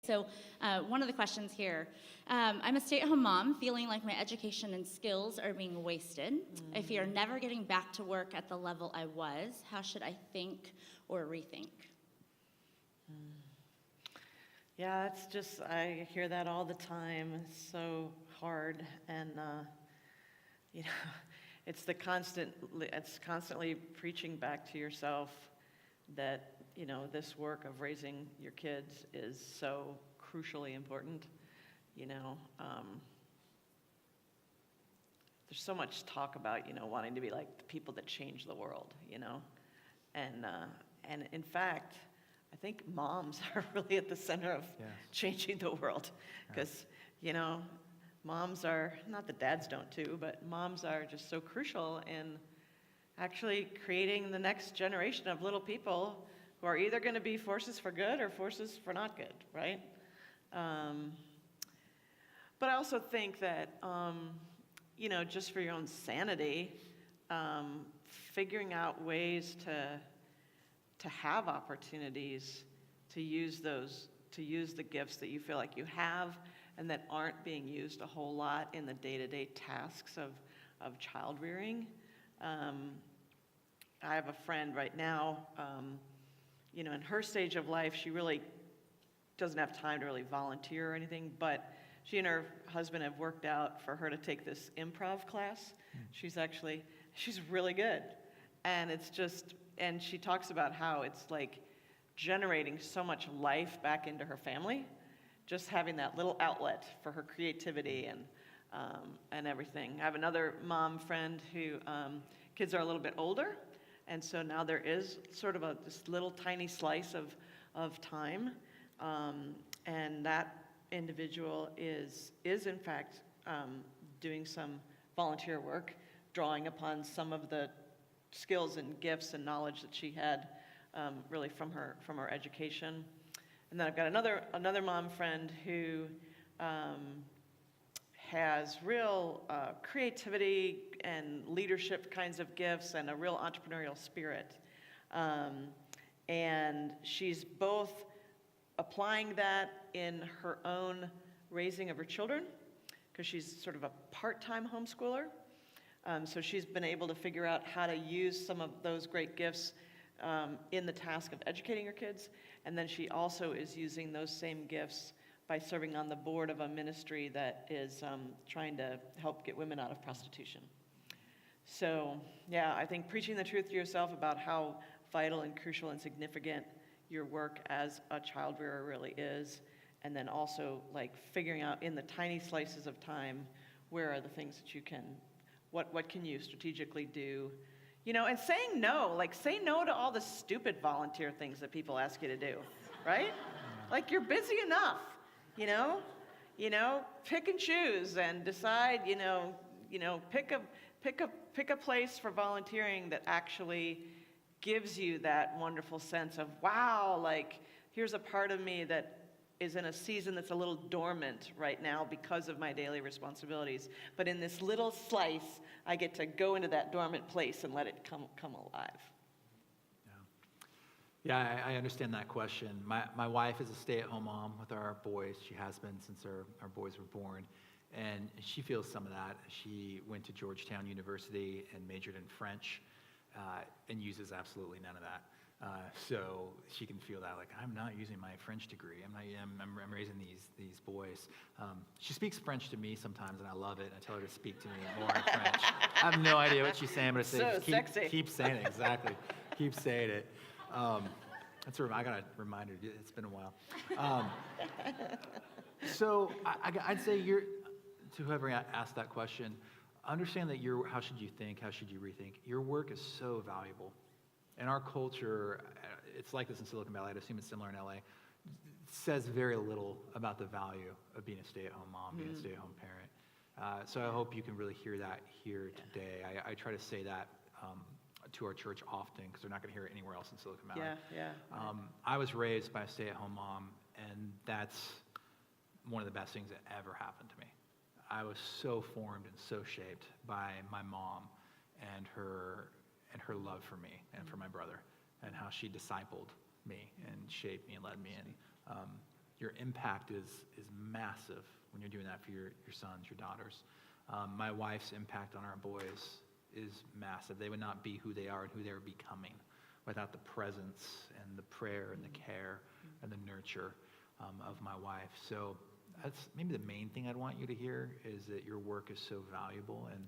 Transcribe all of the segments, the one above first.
So one of the questions here, I'm a stay-at-home mom feeling like my education and skills are being wasted. I fear never getting back to work at the level I was. How should I think or rethink? Yeah, it's just, I hear that all the time. It's so hard. And, it's constantly preaching back to yourself that, this work of raising your kids is so crucially important. There's so much talk about, wanting to be like the people that change the world, and in fact, I think moms are really at the center of changing the world, because, moms are, not that dads don't too, but moms are just so crucial in actually creating the next generation of little people who are either going to be forces for good or forces for not good, right? But I also think that, just for your own sanity, figuring out ways to have opportunities to use the gifts that you feel like you have and that aren't being used a whole lot in the day-to-day tasks of child rearing. I have a friend right now, in her stage of life, she really doesn't have time to really volunteer or anything, but she and her husband have worked out for her to take this improv class. She's really good. And and she talks about how it's like generating so much life back into her family, just having that little outlet for her creativity and everything. I have another mom friend who kids are a little bit older, and so now there is sort of this little tiny slice of time, and that individual is in fact doing some volunteer work, drawing upon some of the skills and gifts and knowledge that she had really from her education. And then I've got another mom friend who has real creativity and leadership kinds of gifts and a real entrepreneurial spirit. And she's both applying that in her own raising of her children, because she's sort of a part-time homeschooler. So she's been able to figure out how to use some of those great gifts in the task of educating her kids. And then she also is using those same gifts by serving on the board of a ministry that is trying to help get women out of prostitution. So, yeah, I think preaching the truth to yourself about how vital and crucial and significant your work as a child rearer really is, and then also like figuring out in the tiny slices of time, where are the things that you can, what can you strategically do, and saying no, like say no to all the stupid volunteer things that people ask you to do, right? Like you're busy enough, pick and choose and decide, pick a place for volunteering that actually gives you that wonderful sense of, wow, like here's a part of me that is in a season that's a little dormant right now because of my daily responsibilities. But in this little slice, I get to go into that dormant place and let it come alive. Yeah, I understand that question. My wife is a stay-at-home mom with our boys. She has been since our boys were born. And she feels some of that. She went to Georgetown University and majored in French and uses absolutely none of that. So she can feel that, like, I'm not using my French degree. I'm raising these boys. She speaks French to me sometimes, and I love it. I tell her to speak to me more in French. I have no idea what she's saying, but I say, keep saying it. Exactly. Keep saying it. I got to remind her. It's been a while. So I'd say to whoever asked that question, understand that how should you think? How should you rethink? Your work is so valuable. In our culture, it's like this in Silicon Valley, I'd assume it's similar in LA, says very little about the value of being a stay-at-home mom, being a stay-at-home parent. So I hope you can really hear that here today. I try to say that to our church often, because they're not going to hear it anywhere else in Silicon Valley. I was raised by a stay-at-home mom, and that's one of the best things that ever happened to me. I was so formed and so shaped by my mom and her love for me and for my brother, and how she discipled me and shaped me and led me. And your impact is massive when you're doing that for your sons, your daughters. My wife's impact on our boys is massive. They would not be who they are and who they're becoming without the presence and the prayer and the care and the nurture of my wife. So that's maybe the main thing I'd want you to hear, is that your work is so valuable, and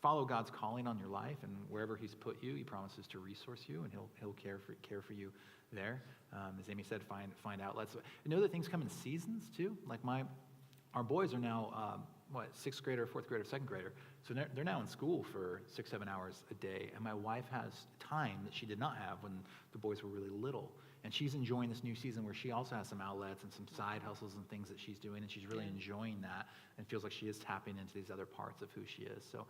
follow God's calling on your life, and wherever He's put you, He promises to resource you, and He'll care for you there. As Amy said, find outlets. You know that things come in seasons too. Like our boys are now sixth grader, fourth grader, second grader. So they're now in school for 6-7 hours a day, and my wife has time that she did not have when the boys were really little. And she's enjoying this new season where she also has some outlets and some side hustles and things that she's doing, and she's really enjoying that and feels like she is tapping into these other parts of who she is. So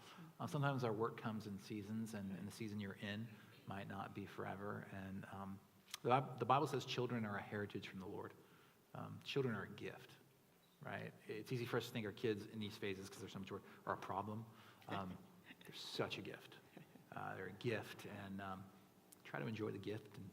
sometimes our work comes in seasons, and the season you're in might not be forever. And the Bible says children are a heritage from the Lord. Children are a gift, right? It's easy for us to think our kids in these phases, because they're so much work, are a problem. They're such a gift. They're a gift, and try to enjoy the gift and